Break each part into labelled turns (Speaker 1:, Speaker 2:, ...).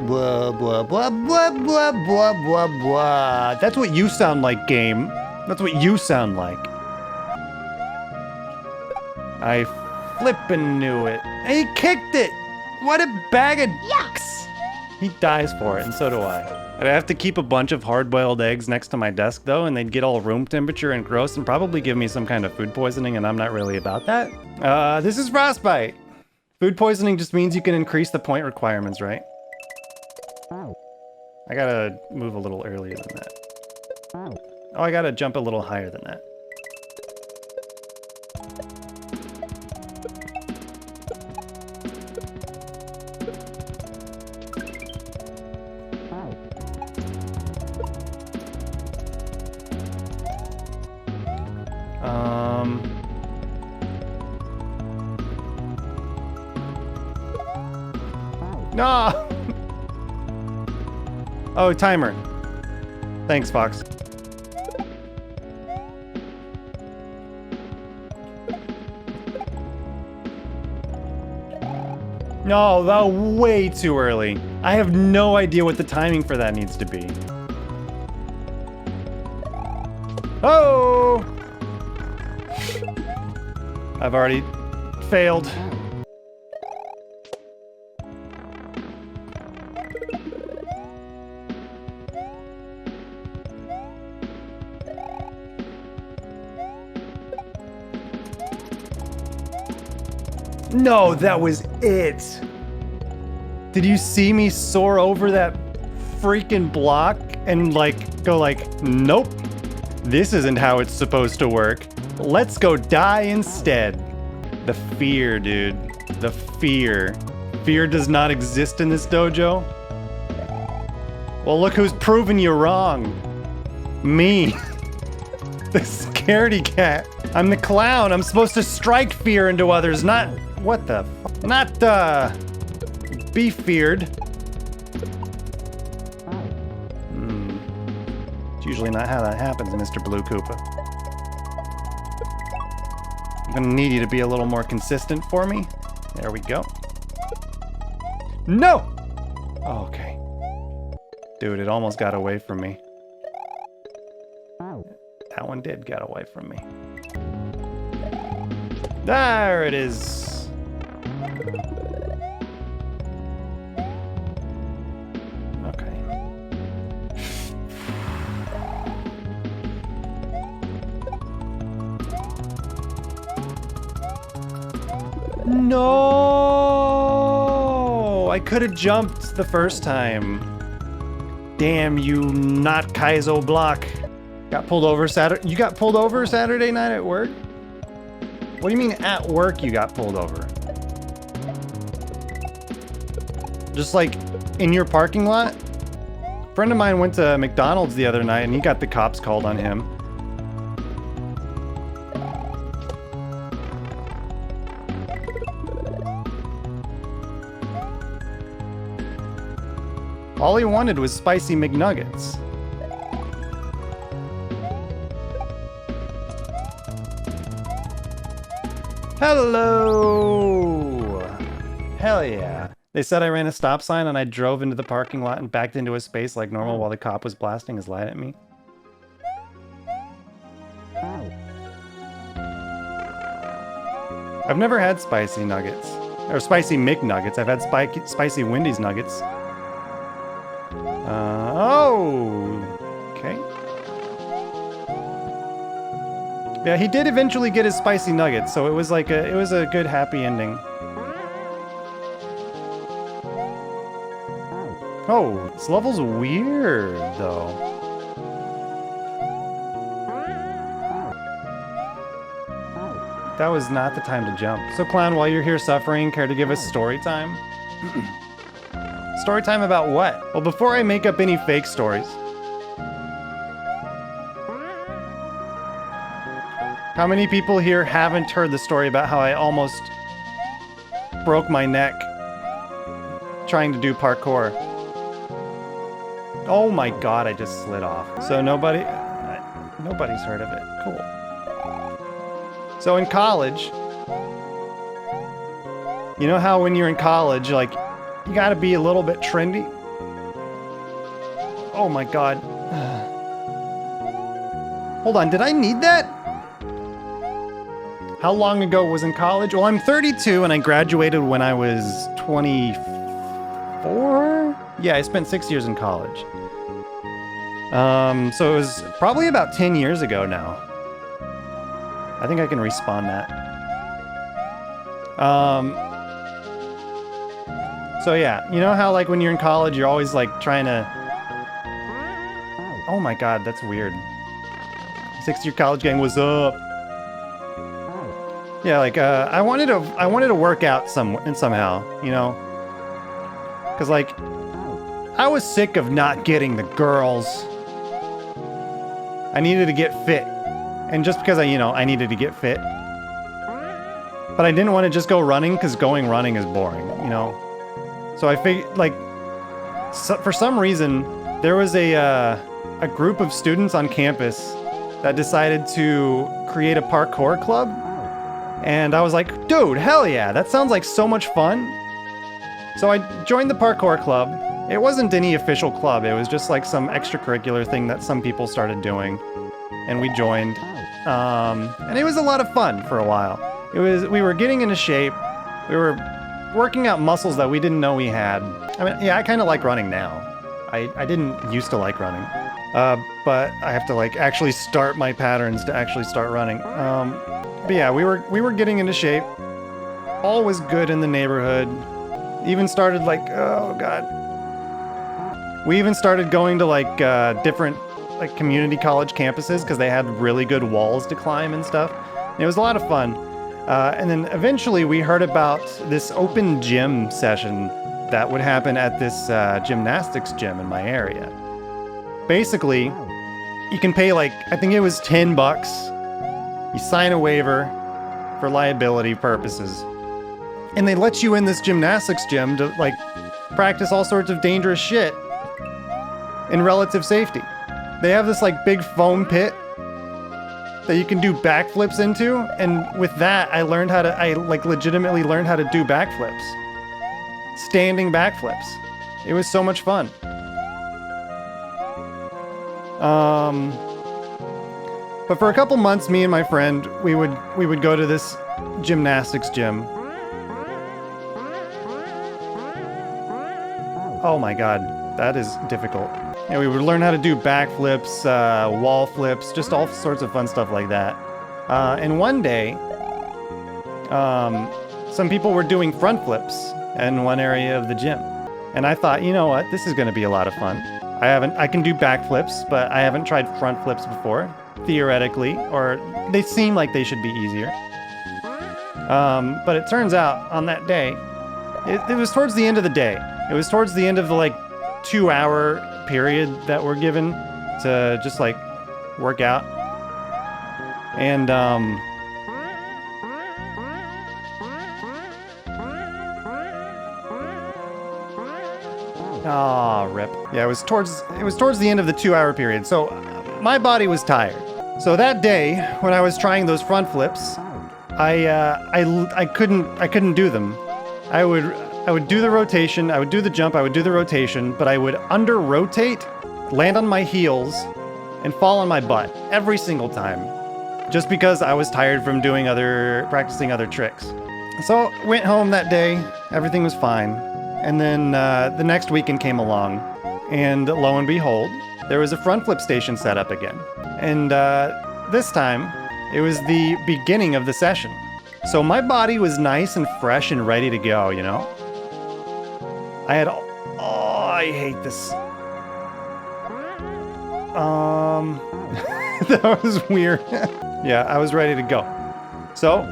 Speaker 1: Blah, blah, blah, blah, blah, blah, blah, blah. That's what you sound like, game. That's what you sound like. I flippin' knew it. And he kicked it! What a bag of yucks! He dies for it, and so do I. I'd have to keep a bunch of hard-boiled eggs next to my desk, though, and they'd get all room temperature and gross and probably give me some kind of food poisoning, and I'm not really about that. This is frostbite. Food poisoning just means you can increase the point requirements, right? I gotta move a little earlier than that. Oh, I gotta jump a little higher than that. No! Oh, timer. Thanks, Fox. No, that was way too early. I have no idea what the timing for that needs to be. Oh! I've already failed. No, that was it. Did you see me soar over that freaking block and go like, nope, this isn't how it's supposed to work. Let's go die instead. The fear, dude. The fear. Fear does not exist in this dojo. Well, look who's proven you wrong. Me. The scaredy cat. I'm the clown. I'm supposed to strike fear into others, not... What the f- Not, be feared. It's usually not how that happens, Mr. Blue Koopa. I'm gonna need you to be a little more consistent for me. There we go. No! Oh, okay. Dude, it almost got away from me. That one did get away from me. There it is. Okay. No! I could have jumped the first time. Damn you, not Kaizo block. Got pulled over Saturday. You got pulled over Saturday night at work? What do you mean at work you got pulled over? Just like in your parking lot? A friend of mine went to McDonald's the other night and he got the cops called on him. All he wanted was spicy McNuggets. Hello! Hell yeah. They said I ran a stop sign and I drove into the parking lot and backed into a space like normal while the cop was blasting his light at me. I've never had spicy nuggets. Or spicy McNuggets. I've had spicy Wendy's nuggets. Okay. Yeah, he did eventually get his spicy nuggets, so it was like it was a good happy ending. Oh, this level's weird, though. That was not the time to jump. So, Clown, while you're here suffering, care to give us story time? Story time about what? Well, before I make up any fake stories. How many people here haven't heard the story about how I almost broke my neck trying to do parkour? Oh my god, I just slid off. So nobody's heard of it. Cool. So in college, you know how when you're in college, like, you gotta be a little bit trendy? Oh my God. Hold on, did I need that? How long ago was in college? Well, I'm 32 and I graduated when I was 24? Yeah, I spent 6 years in college. So it was probably about 10 years ago now. I think I can respawn that. So yeah, you know how like when you're in college, you're always like trying to... Oh my God, that's weird. 6-year college gang, what's up? Yeah, like I wanted to work out somehow, you know, because like I was sick of not getting the girls. I needed to get fit, and just because I needed to get fit, but I didn't want to just go running because going running is boring, you know. So I figured like for some reason there was a group of students on campus that decided to create a parkour club. And I was like, dude, hell yeah, that sounds like so much fun. So I joined the parkour club. It wasn't any official club. It was just like some extracurricular thing that some people started doing. And we joined. And it was a lot of fun for a while. We were getting into shape. We were working out muscles that we didn't know we had. I mean, yeah, I kind of like running now. I didn't used to like running. But I have to like actually start my patterns to actually start running. But yeah, we were getting into shape. All was good in the neighborhood. Even started like, oh God. We even started going to like different like community college campuses because they had really good walls to climb and stuff. And it was a lot of fun. And then eventually we heard about this open gym session that would happen at this gymnastics gym in my area. Basically, you can pay like, I think it was $10. You sign a waiver for liability purposes. And they let you in this gymnastics gym to like practice all sorts of dangerous shit in relative safety. They have this like big foam pit that you can do backflips into. And with that, I legitimately learned how to do backflips. Standing backflips. It was so much fun. But for a couple months, me and my friend, we would go to this gymnastics gym. Oh my God, that is difficult. Yeah, we would learn how to do backflips, wall flips, just all sorts of fun stuff like that. And one day, some people were doing front flips in one area of the gym. And I thought, you know what, this is gonna be a lot of fun. I can do backflips, but I haven't tried front flips before, theoretically, or they seem like they should be easier. But it turns out on that day, it was towards the end of the day. It was towards the end of the like 2-hour period that we're given to just like work out. And rip. Yeah, it was towards the end of the 2-hour period. So my body was tired. So that day when I was trying those front flips, I couldn't do them. I would do the rotation, I would do the jump, I would do the rotation, but I would under-rotate, land on my heels, and fall on my butt every single time. Just because I was tired from practicing other tricks. So went home that day, everything was fine. And then the next weekend came along, and lo and behold, there was a front flip station set up again. And this time, it was the beginning of the session. So my body was nice and fresh and ready to go, you know? I hate this. That was weird. Yeah, I was ready to go. So,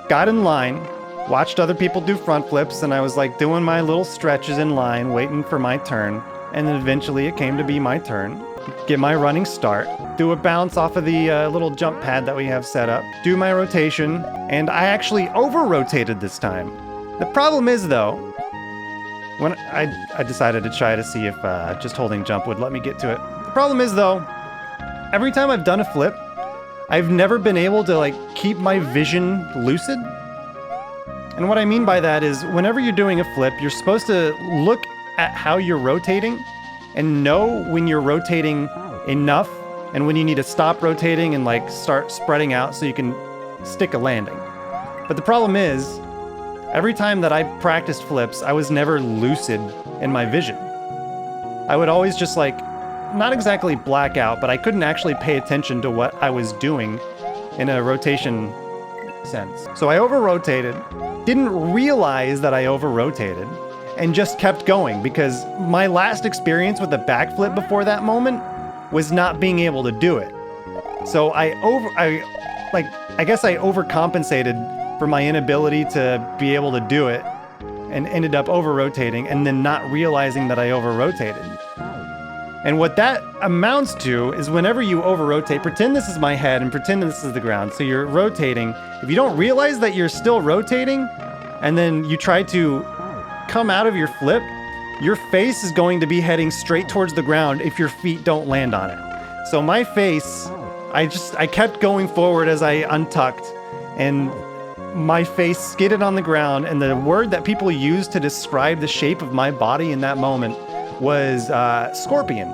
Speaker 1: got in line, watched other people do front flips, and I was like doing my little stretches in line, waiting for my turn. And then eventually it came to be my turn. Get my running start, do a bounce off of the little jump pad that we have set up, do my rotation, and I actually over-rotated this time. The problem is though, when I decided to try to see if just holding jump would let me get to it. The problem is though, every time I've done a flip, I've never been able to like keep my vision lucid. And what I mean by that is whenever you're doing a flip, you're supposed to look at how you're rotating and know when you're rotating enough and when you need to stop rotating and like start spreading out so you can stick a landing. But the problem is, every time that I practiced flips, I was never lucid in my vision. I would always just like, not exactly black out, but I couldn't actually pay attention to what I was doing in a rotation sense. So I over-rotated, didn't realize that I over-rotated, and just kept going because my last experience with a backflip before that moment was not being able to do it. So I guess I overcompensated for my inability to be able to do it and ended up over-rotating and then not realizing that I over-rotated. And what that amounts to is whenever you over-rotate, pretend this is my head and pretend this is the ground. So you're rotating. If you don't realize that you're still rotating and then you try to come out of your flip, your face is going to be heading straight towards the ground if your feet don't land on it. So my face, I kept going forward as I untucked and my face skidded on the ground, and the word that people use to describe the shape of my body in that moment was scorpion.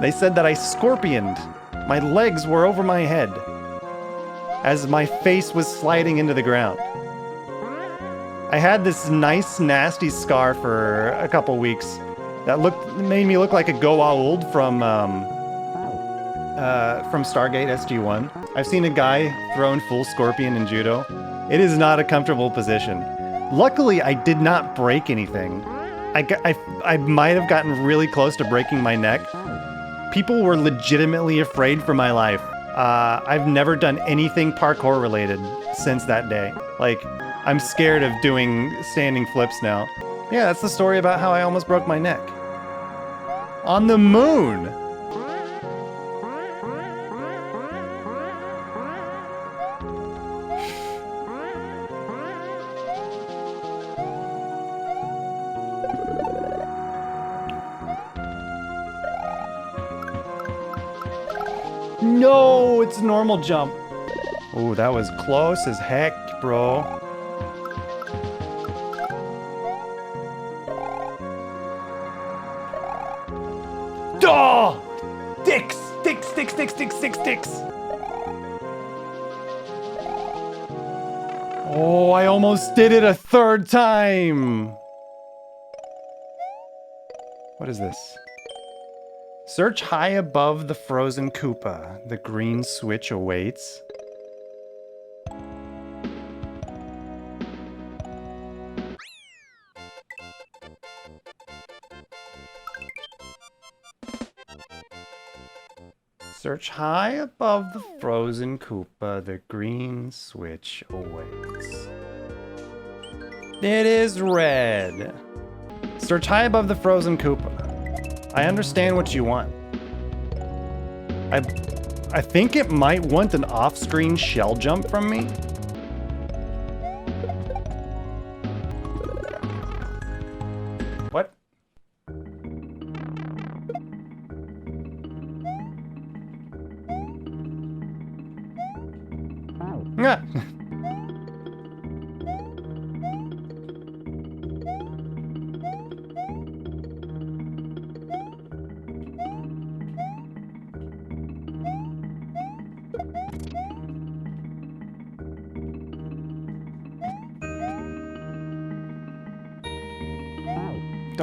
Speaker 1: They said that I scorpioned. My legs were over my head as my face was sliding into the ground. I had this nice, nasty scar for a couple weeks that made me look like a Goa'uld from Stargate SG-1. I've seen a guy thrown full scorpion in judo. It is not a comfortable position. Luckily, I did not break anything. I might have gotten really close to breaking my neck. People were legitimately afraid for my life. I've never done anything parkour related since that day. Like, I'm scared of doing standing flips now. Yeah, that's the story about how I almost broke my neck. On the moon! No, it's normal jump. Oh, that was close as heck, bro. Oh! Sticks! Oh, I almost did it a third time. What is this? Search high above the frozen Koopa. The green switch awaits. Search high above the frozen Koopa. The green switch awaits. It is red. Search high above the frozen Koopa. I understand what you want. I think it might want an off-screen shell jump from me. What? Ah.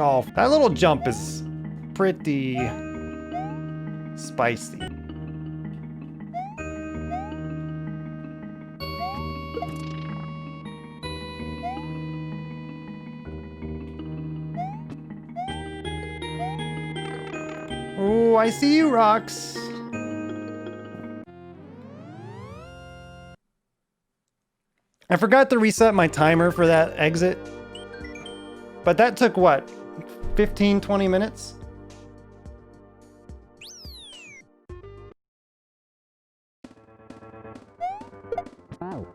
Speaker 1: Oh, that little jump is pretty spicy. Oh, I see you, Rocks. I forgot to reset my timer for that exit. But that took what? 15, 20 minutes?
Speaker 2: Wow.